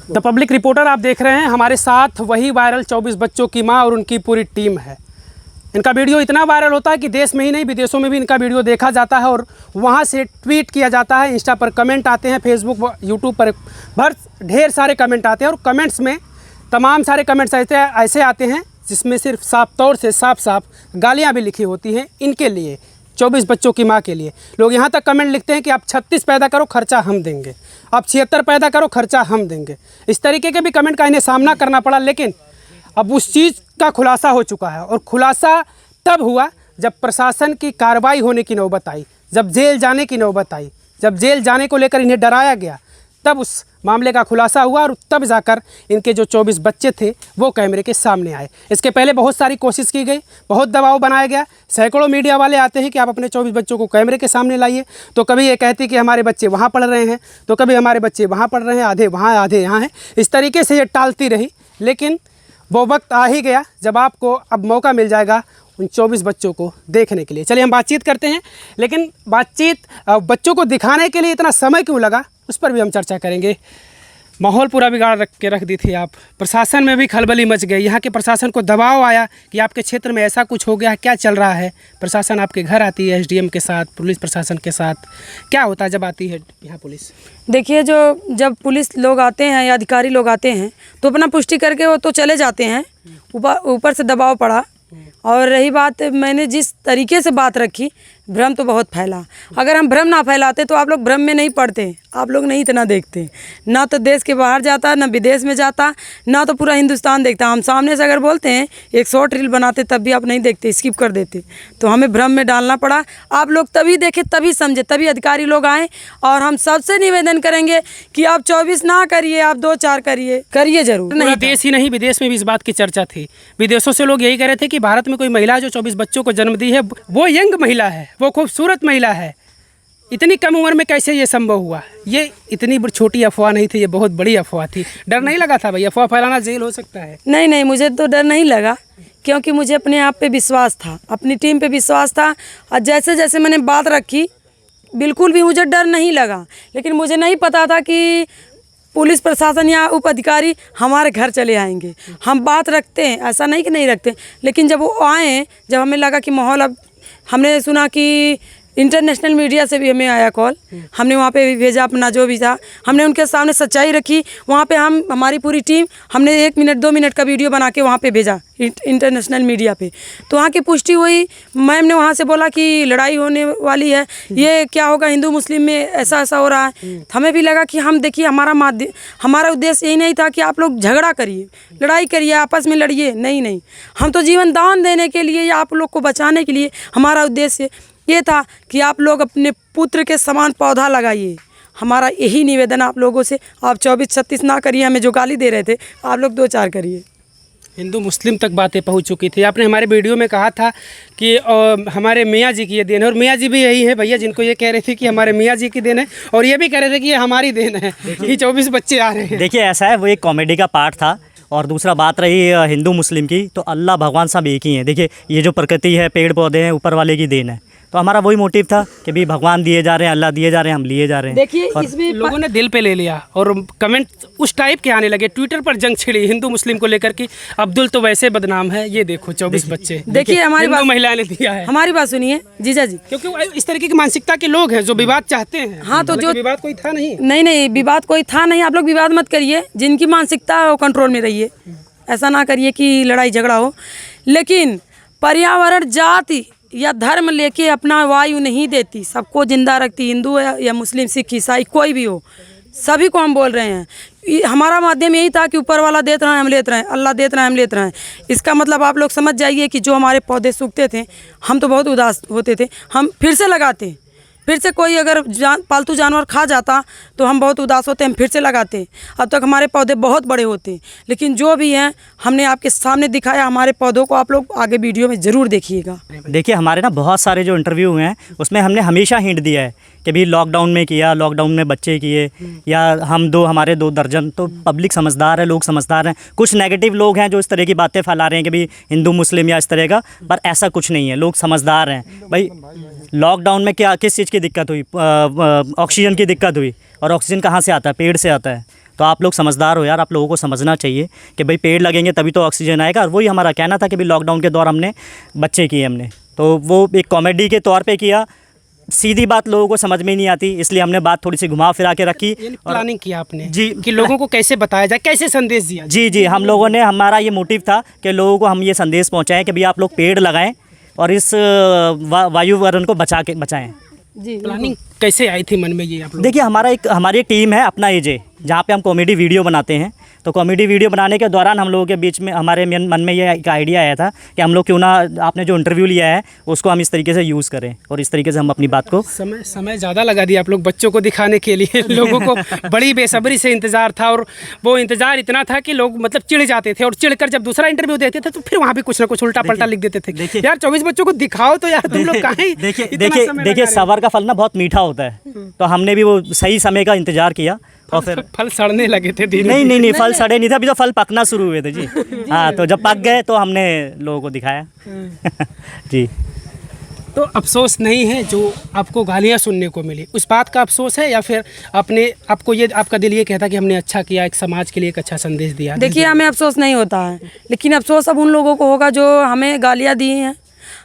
The public reporter आप देख रहे हैं, हमारे साथ वही वायरल 24 बच्चों की मां और उनकी पूरी टीम है। इनका वीडियो इतना वायरल होता है कि देश में ही नहीं विदेशों में भी इनका वीडियो देखा जाता है और वहां से ट्वीट किया जाता है, इंस्टा पर कमेंट आते हैं, फेसबुक यूट्यूब पर ढेर सारे कमेंट आते हैं और कमेंट्स में तमाम सारे कमेंट्स ऐसे आते हैं जिसमें सिर्फ साफ तौर से साफ गालियाँ भी लिखी होती हैं इनके लिए, 24 बच्चों की माँ के लिए। लोग यहाँ तक कमेंट लिखते हैं कि आप 36 पैदा करो खर्चा हम देंगे, आप 76 पैदा करो खर्चा हम देंगे। इस तरीके के भी कमेंट का इन्हें सामना करना पड़ा, लेकिन अब उस चीज़ का खुलासा हो चुका है और खुलासा तब हुआ जब प्रशासन की कार्रवाई होने की नौबत आई, जब जेल जाने की नौबत आई, जब जेल जाने को लेकर इन्हें डराया गया, तब उस मामले का खुलासा हुआ और तब जाकर इनके जो 24 बच्चे थे वो कैमरे के सामने आए। इसके पहले बहुत सारी कोशिश की गई, बहुत दबाव बनाया गया, सैकड़ों मीडिया वाले आते हैं कि आप अपने 24 बच्चों को कैमरे के सामने लाइए, तो कभी ये कहती कि हमारे बच्चे वहाँ पढ़ रहे हैं, तो कभी हमारे बच्चे वहाँ पढ़ रहे हैं, आधे वहाँ आधे यहाँ हैं। इस तरीके से ये टालती रही, लेकिन वो वक्त आ ही गया जब आपको अब मौका मिल जाएगा उन 24 बच्चों को देखने के लिए। चलिए हम बातचीत करते हैं, लेकिन बातचीत बच्चों को दिखाने के लिए इतना समय क्यों लगा उस पर भी हम चर्चा करेंगे। माहौल पूरा बिगाड़ रख दी थी आप, प्रशासन में भी खलबली मच गई, यहाँ के प्रशासन को दबाव आया कि आपके क्षेत्र में ऐसा कुछ हो गया, क्या चल रहा है। प्रशासन आपके घर आती है एसडीएम के साथ, पुलिस प्रशासन के साथ, क्या होता है जब आती है यहाँ पुलिस? देखिए, जब पुलिस लोग आते हैं या अधिकारी लोग आते हैं तो अपना पुष्टि करके वो तो चले जाते हैं, ऊपर से दबाव पड़ा। और रही बात, मैंने जिस तरीके से बात रखी, भ्रम तो बहुत फैला। अगर हम भ्रम ना फैलाते तो आप लोग भ्रम में नहीं पड़ते, आप लोग नहीं इतना देखते, ना तो देश के बाहर जाता, ना विदेश में जाता, ना तो पूरा हिंदुस्तान देखता। हम सामने से अगर बोलते हैं, एक शॉर्ट रील बनाते तब भी आप नहीं देखते, स्किप कर देते। तो हमें भ्रम में डालना पड़ा। आप लोग तभी देखे, तभी समझे, तभी अधिकारी लोग आए। और हम सबसे निवेदन करेंगे कि आप 24 ना करिए, आप 2-4 करिए जरूर। नहीं, देश ही नहीं विदेश में भी इस बात की चर्चा थी। विदेशों से लोग यही कह रहे थे कि भारत में कोई महिला जो 24 बच्चों को जन्म दी है वो यंग महिला है, वो खूबसूरत महिला है, इतनी कम उम्र में कैसे ये संभव हुआ? ये इतनी छोटी अफवाह नहीं थी, ये बहुत बड़ी अफवाह थी। डर नहीं लगा था भाई, अफवाह फैलाना जेल हो सकता है? नहीं, मुझे तो डर नहीं लगा, क्योंकि मुझे अपने आप पे विश्वास था, अपनी टीम पे विश्वास था। और जैसे जैसे मैंने बात रखी, बिल्कुल भी मुझे डर नहीं लगा। लेकिन मुझे नहीं पता था कि पुलिस प्रशासन या उप अधिकारी हमारे घर चले आएंगे। हम बात रखते हैं, ऐसा नहीं कि नहीं रखते, लेकिन जब वो आए, जब हमें लगा कि माहौल, अब हमने सुना कि इंटरनेशनल मीडिया से भी हमें आया कॉल, हमने वहाँ पे भी भेजा अपना जो भी था, हमने उनके सामने सच्चाई रखी। वहाँ पे हमारी पूरी टीम, हमने 1 मिनट 2 मिनट का वीडियो बना के वहाँ पे भेजा इंटरनेशनल मीडिया पे। तो वहाँ की पुष्टि हुई। मैम ने वहाँ से बोला कि लड़ाई होने वाली है, ये क्या होगा, हिंदू मुस्लिम में ऐसा हो रहा है। हमें भी लगा कि हम देखिए, हमारा उद्देश्य यही नहीं था कि आप लोग झगड़ा करिए, लड़ाई करिए, आपस में लड़िए, नहीं, हम तो जीवन दान देने के लिए या आप लोग को बचाने के लिए हमारा उद्देश्य ये था कि आप लोग अपने पुत्र के समान पौधा लगाइए। हमारा यही निवेदन आप लोगों से। आप 24-36 ना करिए, हमें जो गाली दे रहे थे, आप लोग 2-4 करिए। हिंदू मुस्लिम तक बातें पहुंच चुकी थी। आपने हमारे वीडियो में कहा था कि हमारे मियाँ जी की ये देन है, और मियाँ जी भी यही है भैया जिनको ये कह रहे थे कि हमारे मियाँ जी की देन है, और ये भी कह रहे थे कि ये हमारी देन है कि 24 बच्चे आ रहे हैं। देखिए, ऐसा है, वो एक कॉमेडी का पार्ट था। और दूसरा बात रही हिंदू मुस्लिम की, तो अल्लाह भगवान सब एक ही हैं। देखिए, ये जो प्रकृति है, पेड़ पौधे हैं, ऊपर वाले की देन है। तो हमारा वही मोटिव था कि भी भगवान दिए जा रहे हैं, अल्लाह दिए जा रहे हैं, हम लिए जा रहे हैं। देखिए, इसमें लोगों ने दिल पे ले लिया और कमेंट उस टाइप के आने लगे। ट्विटर पर जंग छिड़ी हिंदू मुस्लिम को लेकर कि अब्दुल तो वैसे बदनाम है, ये देखो 24 बच्चे। देखिए, हमारी बात, महिला ने दिया है। हमारी बात सुनिए जीजा जी, क्योंकि इस तरीके की मानसिकता के लोग हैं जो विवाद चाहते हैं। हाँ, तो जो विवाद कोई था नहीं, विवाद कोई था नहीं। आप लोग विवाद मत करिए, जिनकी मानसिकता है वो कंट्रोल में रहिए, ऐसा ना करिए कि लड़ाई झगड़ा हो। लेकिन पर्यावरण, जाति या धर्म लेके अपना वायु नहीं देती, सबको जिंदा रखती। हिंदू या मुस्लिम, सिख, ईसाई, कोई भी हो, सभी को हम बोल रहे हैं। हमारा माध्यम यही था कि ऊपर वाला देते रहे, हम लेते रहे, अल्लाह देते रहे, हम लेते रहे। इसका मतलब आप लोग समझ जाइए कि जो हमारे पौधे सूखते थे, हम तो बहुत उदास होते थे, हम फिर से लगाते। फिर से कोई अगर पालतू जानवर खा जाता तो हम बहुत उदास होते, हम फिर से लगाते। अब तक हमारे पौधे बहुत बड़े होते, लेकिन जो भी हैं हमने आपके सामने दिखाया हमारे पौधों को। आप लोग आगे वीडियो में ज़रूर देखिएगा। देखिए, हमारे ना बहुत सारे जो इंटरव्यू हुए हैं उसमें हमने हमेशा हिंट दिया है कि भी लॉकडाउन में किया, लॉकडाउन में बच्चे किए, या हमारे 2 दर्जन। तो पब्लिक समझदार है, लोग समझदार हैं। कुछ नेगेटिव लोग हैं जो इस तरह की बातें फैला रहे हैं कि भी हिंदू मुस्लिम या इस तरह का, पर ऐसा कुछ नहीं है, लोग समझदार हैं। भाई, लॉकडाउन में किस चीज़ की दिक्कत हुई? ऑक्सीजन की दिक्कत हुई। और ऑक्सीजन कहाँ से आता है? पेड़ से आता है। तो आप लोग समझदार हो यार, आप लोगों को समझना चाहिए कि भाई पेड़ लगेंगे तभी तो ऑक्सीजन आएगा। और वही हमारा कहना था कि भाई लॉकडाउन के दौर हमने बच्चे किए हमने, तो वो एक कॉमेडी के तौर पे किया। सीधी बात लोगों को समझ में नहीं आती, इसलिए हमने बात थोड़ी सी घुमा फिरा के रखी। प्लानिंग किया आपने जी कि लोगों को कैसे बताया जाए, कैसे संदेश दिया जाए। जी हम लोगों ने, हमारा ये मोटिव था कि लोगों को हम ये संदेश पहुँचाएँ कि भाई आप लोग पेड़ लगाएँ और इस वायुवरण को बचाएँ। जी प्लानिंग कैसे आई थी मन में ये आप लोग? देखिए हमारी एक टीम है अपना एजे, जहाँ पे हम कॉमेडी वीडियो बनाते हैं। तो कॉमेडी वीडियो बनाने के दौरान हम लोगों के बीच में हमारे मन में ये एक आइडिया आया था कि हम लोग क्यों ना आपने जो इंटरव्यू लिया है उसको हम इस तरीके से यूज़ करें और इस तरीके से हम अपनी बात को समय ज़्यादा लगा दिया आप लोग बच्चों को दिखाने के लिए। लोगों को बड़ी बेसब्री से इंतज़ार था, और वो इंतज़ार इतना था कि लोग मतलब चिढ़ जाते थे, और चिढ़कर जब दूसरा इंटरव्यू देते थे तो फिर वहाँ भी कुछ ना कुछ उल्टा पलटा लिख देते थे। यार 24 बच्चों को दिखाओ तो यार, तुम लोग कहाँ देखिए सबर का फल ना बहुत मीठा होता है। तो हमने भी वो सही समय का इंतज़ार किया और फिर फल सड़ने लगे थे धीरे। नहीं फल सड़े नहीं थे, अभी तो फल पकना शुरू हुए थे जी। हाँ, तो जब पक गए तो हमने लोगों को दिखाया। जी। तो अफसोस नहीं है जो आपको गालियाँ सुनने को मिली, उस बात का अफसोस है, या फिर आपका दिल ये कहता कि हमने अच्छा किया, एक समाज के लिए एक अच्छा संदेश दिया? देखिए, हमें अफसोस नहीं होता है, लेकिन अफसोस अब उन लोगों को होगा जो हमें गालियाँ दी हैं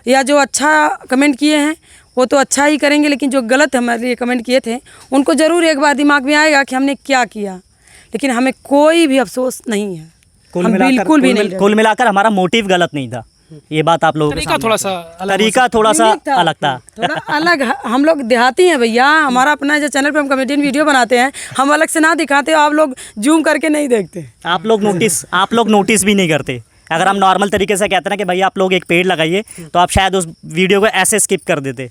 या जो अच्छा कमेंट किए हैं। वो तो अच्छा ही करेंगे, लेकिन जो गलत हमारे लिए कमेंट किए थे उनको ज़रूर एक बार दिमाग में आएगा कि हमने क्या किया। लेकिन हमें कोई भी अफसोस नहीं है, हम बिल्कुल भी नहीं। कुल मिलाकर हमारा मोटिव गलत नहीं था, ये बात आप लोगों को तरीका थोड़ा सा अलग था। थोड़ा अलग। हम लोग देहाती हैं भैया, हमारा अपना जो चैनल पे हम कॉमेडियन वीडियो बनाते हैं, हम अलग से ना दिखाते, आप लोग जूम करके नहीं देखते, आप लोग नोटिस भी नहीं करते। अगर हम नॉर्मल तरीके से कहते हैं कि भाई आप लोग एक पेड़ लगाइए, तो आप शायद उस वीडियो को ऐसे स्किप कर देते।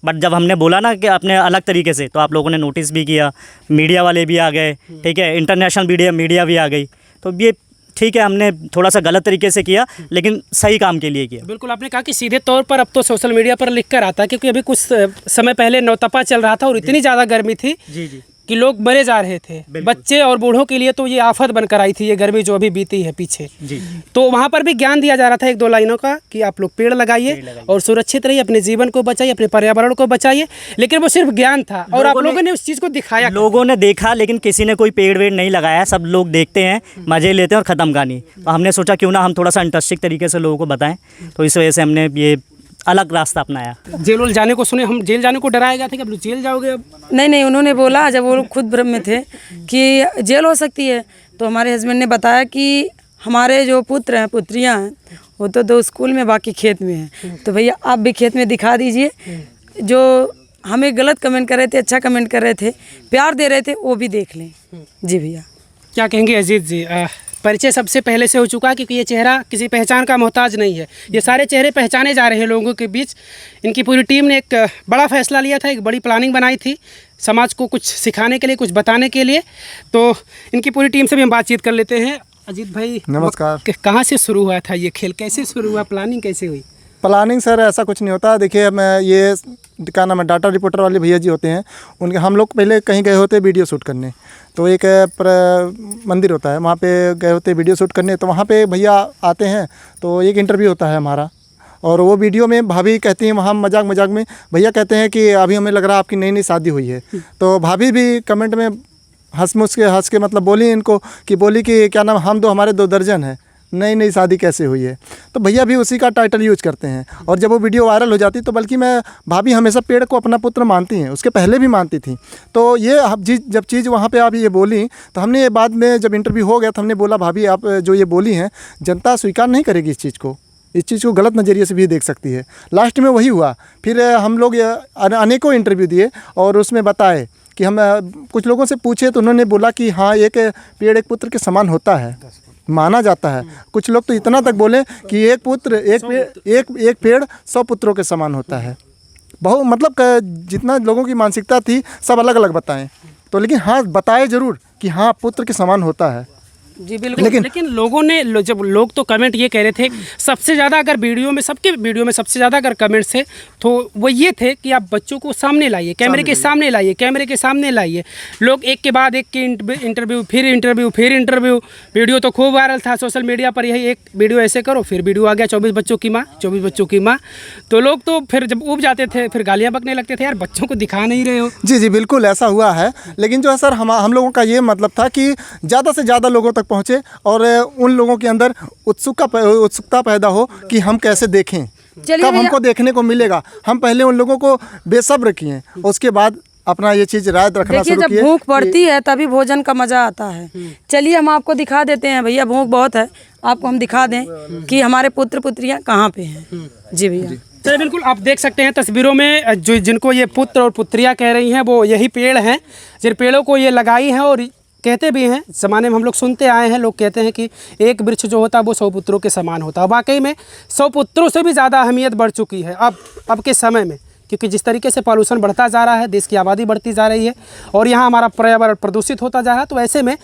बट जब हमने बोला ना कि अपने अलग तरीके से, तो आप लोगों ने नोटिस भी किया, मीडिया वाले भी आ गए, ठीक है, इंटरनेशनल मीडिया भी आ गई। तो ये ठीक है, हमने थोड़ा सा गलत तरीके से किया, लेकिन सही काम के लिए किया। बिल्कुल, आपने कहा कि सीधे तौर पर अब तो सोशल मीडिया पर लिख कर आता है, क्योंकि अभी कुछ समय पहले नौतपा चल रहा था और इतनी ज़्यादा गर्मी थी जी कि लोग मरे जा रहे थे। बच्चे और बूढ़ों के लिए तो ये आफत बनकर आई थी, ये गर्मी जो अभी बीती है पीछे जी। तो वहाँ पर भी ज्ञान दिया जा रहा था 1-2 लाइनों का कि आप लोग पेड़ लगाइए और सुरक्षित रहिए, अपने जीवन को बचाइए, अपने पर्यावरण को बचाइए। लेकिन वो सिर्फ ज्ञान था और आप लोगों ने उस चीज़ को दिखाया। लोगों ने देखा, लेकिन किसी ने कोई पेड़ वेड़ नहीं लगाया। सब लोग देखते हैं, मज़े लेते हैं और ख़त्म कहानी। तो हमने सोचा क्यों ना हम थोड़ा सा इंटरेस्टिंग तरीके से लोगों को बताएं, तो इस वजह से हमने ये अलग रास्ता अपनाया। जेल जाने को सुने, हम जेल जाने को डराया गया था कि अब जेल जाओगे अब? नहीं, उन्होंने बोला, जब वो खुद भ्रम में थे कि जेल हो सकती है, तो हमारे हस्बैंड ने बताया कि हमारे जो पुत्र हैं पुत्रियां हैं वो तो 2 स्कूल में, बाकी खेत में हैं, तो भैया आप भी खेत में दिखा दीजिए। जो हमें गलत कमेंट कर रहे थे, अच्छा कमेंट कर रहे थे, प्यार दे रहे थे, वो भी देख लें। जी भैया। क्या कहेंगे अजीत जी? परिचय सबसे पहले से हो चुका, क्योंकि ये चेहरा किसी पहचान का मोहताज नहीं है। ये सारे चेहरे पहचाने जा रहे हैं लोगों के बीच। इनकी पूरी टीम ने एक बड़ा फैसला लिया था, एक बड़ी प्लानिंग बनाई थी समाज को कुछ सिखाने के लिए, कुछ बताने के लिए। तो इनकी पूरी टीम से भी हम बातचीत कर लेते हैं। अजीत भाई नमस्कार। कहाँ से शुरू हुआ था ये खेल, कैसे शुरू हुआ, प्लानिंग कैसे हुई? प्लानिंग सर ऐसा कुछ नहीं होता। देखिए, मैं ये क्या नाम है, डाटा रिपोर्टर वाले भैया जी होते हैं, उनके हम लोग पहले कहीं गए होते वीडियो शूट करने। तो एक मंदिर होता है, वहाँ पे गए होते वीडियो शूट करने। तो वहाँ पे भैया आते हैं, तो एक इंटरव्यू होता है हमारा, और वो वीडियो में भाभी कहती हैं, वहाँ मजाक में भैया कहते हैं कि अभी हमें लग रहा है आपकी नई शादी हुई है। तो भाभी भी कमेंट में हंस के मतलब बोली इनको कि क्या नाम, हम हमारे 2 दर्जन हैं, नई शादी कैसे हुई है। तो भैया भी उसी का टाइटल यूज करते हैं। और जब वो वीडियो वायरल हो जाती, तो बल्कि मैं भाभी हमेशा पेड़ को अपना पुत्र मानती हैं, उसके पहले भी मानती थी। तो ये जब चीज़ वहाँ पे आप ये बोली, तो हमने ये बाद में जब इंटरव्यू हो गया, तो हमने बोला भाभी आप जो ये बोली हैं, जनता स्वीकार नहीं करेगी इस चीज़ को गलत नज़रिए से भी देख सकती है। लास्ट में वही हुआ। फिर हम लोग अनेकों इंटरव्यू दिए और उसमें बताए कि हम कुछ लोगों से पूछे, तो उन्होंने बोला कि हाँ, एक पेड़ एक पुत्र के समान होता है, माना जाता है। कुछ लोग तो इतना तक बोले कि एक पेड़ 100 पुत्रों के समान होता है। बहुत मतलब जितना लोगों की मानसिकता थी, सब अलग अलग बताएं। तो लेकिन हाँ, बताए ज़रूर कि हाँ, पुत्र के समान होता है। जी बिल्कुल। लेकिन लोगों ने जब लोग तो कमेंट ये कह रहे थे, सबसे ज़्यादा अगर वीडियो में, सबके वीडियो में सबसे ज़्यादा अगर कमेंट्स थे तो वो ये थे कि आप बच्चों को सामने लाइए, कैमरे के सामने लाइए, कैमरे के सामने लाइए। लोग एक के बाद एक के इंटरव्यू, फिर इंटरव्यू, फिर इंटरव्यू। वीडियो तो खूब वायरल था सोशल मीडिया पर, यही एक वीडियो ऐसे करो, फिर वीडियो आ गया 24 बच्चों की माँ, 24 बच्चों की माँ। तो लोग तो फिर जब ऊब जाते थे, फिर गालियाँ बकने लगते थे, यार बच्चों को दिखा नहीं रहे हो। जी जी बिल्कुल ऐसा हुआ है। लेकिन जो है सर, हम लोगों का ये मतलब था कि ज़्यादा से ज़्यादा लोगों तक पहुँचे और उन लोगों के अंदर उत्सुकता पैदा हो कि हम कैसे देखें, कब हमको देखने को मिलेगा। हम पहले उन लोगों को बेसब्र किए, उसके बाद अपना ये चीज़ राय रखना शुरू किए। जब भूख पड़ती है तभी भोजन का मज़ा आता है। चलिए हम आपको दिखा देते हैं भैया, भूख बहुत है, आपको हम दिखा दें कि हमारे पुत्र पुत्रियाँ कहाँ पे हैं। जी भैया चलिए, बिल्कुल आप देख सकते हैं तस्वीरों में जो जिनको ये पुत्र और पुत्रियाँ कह रही हैं वो यही पेड़ हैं जिन पेड़ों को ये लगाई हैं। और कहते भी हैं, ज़माने में हम लोग सुनते आए हैं, लोग कहते हैं कि एक वृक्ष जो होता है वो 100 पुत्रों के समान होता है। वाकई में 100 पुत्रों से भी ज़्यादा अहमियत बढ़ चुकी है अब के समय में, क्योंकि जिस तरीके से पॉल्यूशन बढ़ता जा रहा है, देश की आबादी बढ़ती जा रही है और यहाँ हमारा पर्यावरण प्रदूषित होता जा रहा है। तो ऐसे में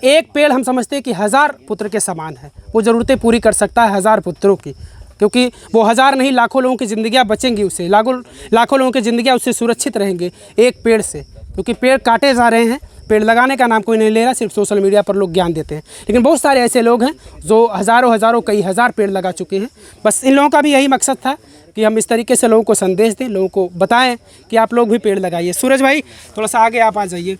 एक पेड़ हम समझते हैं कि 1000 पुत्र के समान है, वो ज़रूरतें पूरी कर सकता है 1000 पुत्रों की, क्योंकि वो 1000 नहीं लाखों लोगों की ज़िंदगियाँ बचेंगी उससे, लाखों लोगों की ज़िंदगियाँ उससे सुरक्षित रहेंगे एक पेड़ से। क्योंकि पेड़ काटे जा रहे हैं, पेड़ लगाने का नाम कोई नहीं ले रहा, सिर्फ सोशल मीडिया पर लोग ज्ञान देते हैं। लेकिन बहुत सारे ऐसे लोग हैं जो हज़ारों कई हज़ार पेड़ लगा चुके हैं। बस इन लोगों का भी यही मकसद था कि हम इस तरीके से लोगों को संदेश दें, लोगों को बताएं कि आप लोग भी पेड़ लगाइए। सूरज भाई थोड़ा सा आगे आप आ जाइए।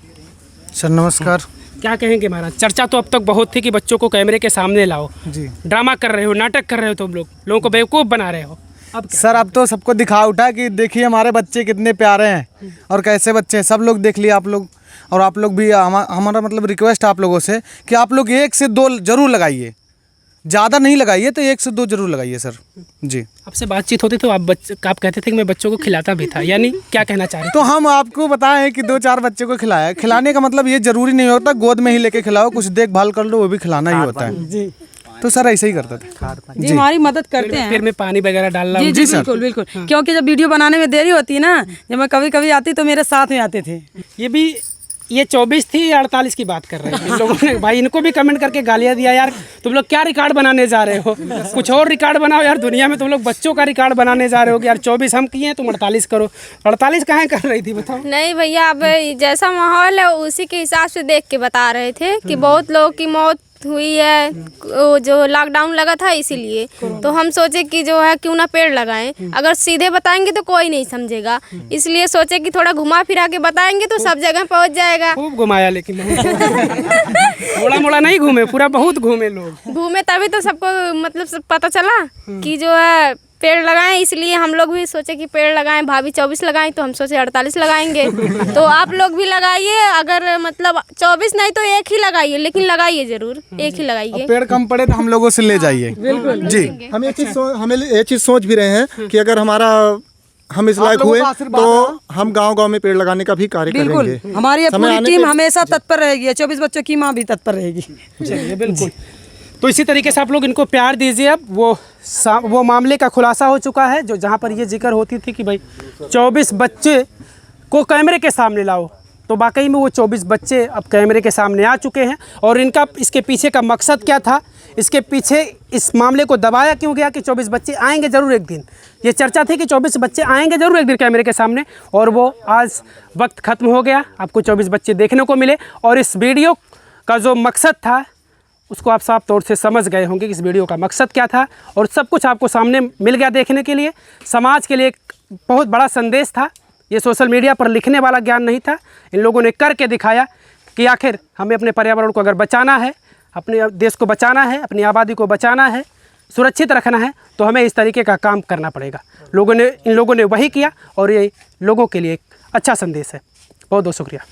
सर नमस्कार। क्या कहेंगे महाराज? चर्चा तो अब तक बहुत थी कि बच्चों को कैमरे के सामने लाओ, जी ड्रामा कर रहे हो, नाटक कर रहे हो, तुम लोगों को बेवकूफ़ बना रहे हो। अब सर अब तो सबको दिखा उठा कि देखिए हमारे बच्चे कितने प्यारे हैं और कैसे बच्चे हैं, सब लोग देख लिए आप लोग। और आप लोग भी हमारा मतलब रिक्वेस्ट है आप लोगों से कि आप लोग 1 से 2 जरूर लगाइए, ज़्यादा नहीं लगाइए तो 1 से 2 जरूर लगाइए सर। जी आपसे बातचीत होती तो आप कहते थे कि मैं बच्चों को खिलाता भी था, यानी क्या कहना चाह रहे तो हम आपको बताएं कि 2-4 बच्चे को खिलाया। खिलाने का मतलब ये जरूरी नहीं होता गोद में ही लेके खिलाओ, कुछ देखभाल कर लो, वो भी खिलाना ही होता है। जी तो सर ऐसे ही करते थे जी, हमारी मदद करते हैं। फिर में पानी वगैरह डालना। जी जी बिल्कुल बिल्कुल, क्योंकि जब वीडियो बनाने में देरी होती है ना, जब मैं कभी कभी आती तो मेरे साथ में आते थे। ये 24 थी या 48 की बात कर रहे थे लोगों ने? भाई इनको भी कमेंट करके गालियाँ दिया, यार तुम लोग क्या रिकॉर्ड बनाने जा रहे हो, कुछ और रिकॉर्ड बनाओ यार। दुनिया में तुम लोग बच्चों का रिकॉर्ड बनाने जा रहे हो कि यार 24 हम किए हैं तुम 48 करो। 48 कहाँ कर रही थी बताओ? नहीं भैया, अब जैसा माहौल है उसी के हिसाब से देख के बता रहे थे कि बहुत लोगों की मौत हुई है, वो जो लॉकडाउन लगा था इसीलिए। तो हम सोचे कि जो है क्यों ना पेड़ लगाएं, अगर सीधे बताएंगे तो कोई नहीं समझेगा, इसलिए सोचे कि थोड़ा घुमा फिरा के बताएंगे तो सब जगह पहुंच जाएगा। खूब घुमाया, लेकिन थोड़ा मोड़ा नहीं घूमे, पूरा बहुत घूमे लोग। घूमे तभी तो सबको मतलब सब पता चला कि जो है पेड़ लगाएं, इसलिए हम लोग भी सोचे कि पेड़ लगाएं। भाभी 24 लगाएं तो हम सोचे 48 लगाएंगे। तो आप लोग भी लगाइए, अगर मतलब 24 नहीं तो 1 ही लगाइए, लेकिन लगाइए जरूर, 1 ही लगाइए। पेड़ कम पड़े तो हम लोगों से ले जाइए। बिल्कुल जी हम ये चीज़ सोच भी रहे हैं कि अगर हम इस लायक हुए तो हम गांव-गांव में पेड़ लगाने का भी कार्य करेंगे। बिल्कुल, हमारी पूरी टीम हमेशा तत्पर रहेगी, 24 बच्चों की माँ भी तत्पर रहेगी। चलिए बिल्कुल। तो इसी तरीके से आप लोग इनको प्यार दीजिए। अब वो मामले का खुलासा हो चुका है जो जहाँ पर ये जिक्र होती थी कि भाई 24 बच्चे को कैमरे के सामने लाओ, तो वाकई में वो 24 बच्चे अब कैमरे के सामने आ चुके हैं। और इनका इसके पीछे का मकसद क्या था, इसके पीछे इस मामले को दबाया क्यों गया कि 24 बच्चे आएंगे ज़रूर एक दिन। ये चर्चा थी कि 24 बच्चे आएंगे ज़रूर एक दिन कैमरे के सामने, और वो आज वक्त ख़त्म हो गया, आपको 24 बच्चे देखने को मिले। और इस वीडियो का जो मकसद था उसको आप साफ तौर से समझ गए होंगे कि इस वीडियो का मकसद क्या था, और सब कुछ आपको सामने मिल गया देखने के लिए। समाज के लिए एक बहुत बड़ा संदेश था, ये सोशल मीडिया पर लिखने वाला ज्ञान नहीं था। इन लोगों ने करके दिखाया कि आखिर हमें अपने पर्यावरण को अगर बचाना है, अपने देश को बचाना है, अपनी आबादी को बचाना है, सुरक्षित रखना है, तो हमें इस तरीके का काम करना पड़ेगा। इन लोगों ने वही किया, और ये लोगों के लिए एक अच्छा संदेश है। बहुत बहुत शुक्रिया।